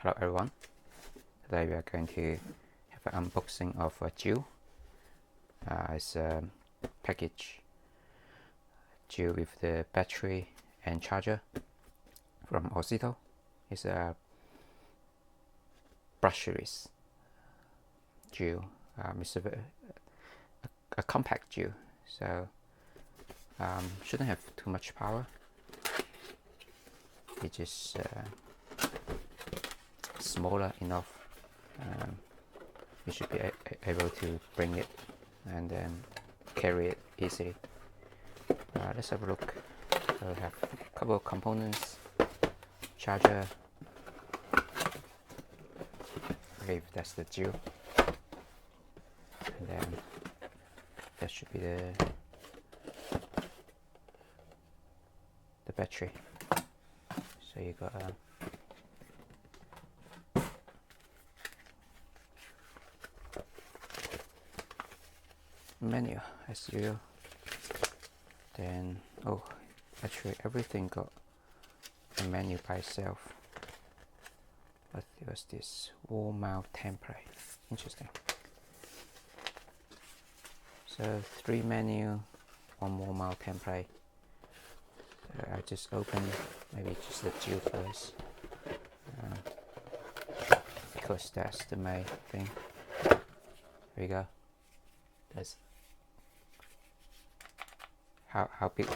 Hello everyone, today we are going to have an unboxing of a Jill. It's a package Jill with the battery and charger from Ozito. It's a brushless Jill. It's a compact Jill, so shouldn't have too much power. It just smaller enough. You should be able to bring it and then carry it easily. Let's have a look. So we have a couple of components: charger. I believe that's the Jill, and then that should be the battery. So you got a menu as usual. Then actually everything got a menu by itself. But there was this wall mount template. Interesting. So 3 menu, 1 wall mount template. So I just open maybe just the Jill first, because that's the main thing. There we go. That's how big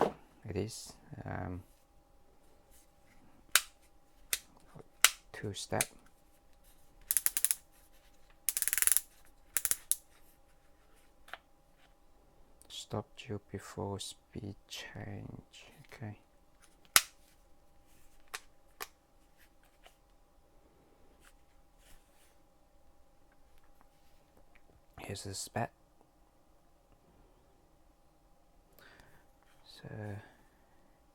it is. 2-step. Stop Jill before speed change. Okay. Here's the spec. So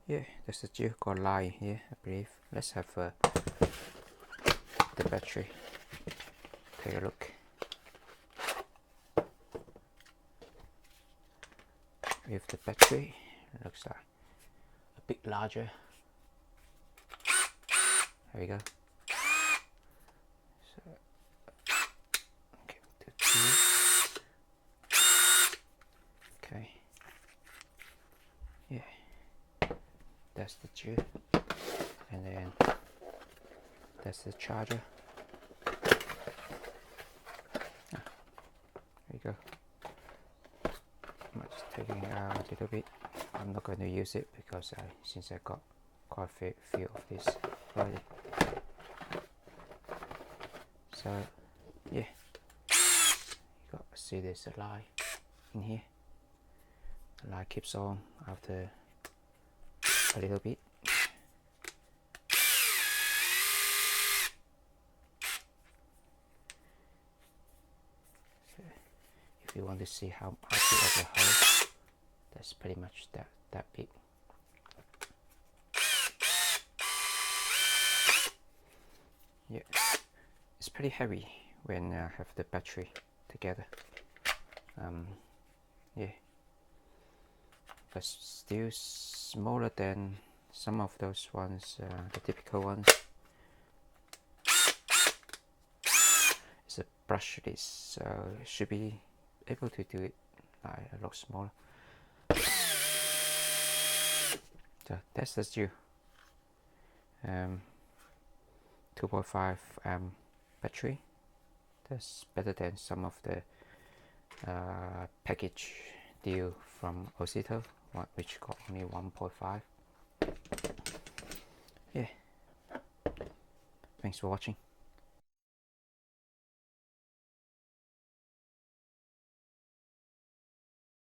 yeah, there's the Jill got a line here, I believe. Let's have the battery. Take a look. With the battery, it looks like a bit larger. There we go. So okay, okay. Yeah, that's the Jill, and then that's the charger. There you go. I'm just taking it out a little bit. I'm not going to use it because since I got quite a few of this already. So yeah, you got to see there's a light in here. The light keeps on after a little bit. So if you want to see how big of the hole, that's pretty much that big. Yeah, it's pretty heavy when I have the battery together. Yeah, but still smaller than some of those ones, the typical ones. It's a brushless, so it should be able to do it a lot smaller. So that's the Jill. 2.5 amp battery. That's better than some of the package deal from Ozito, which got only 1.5. Yeah. Thanks for watching.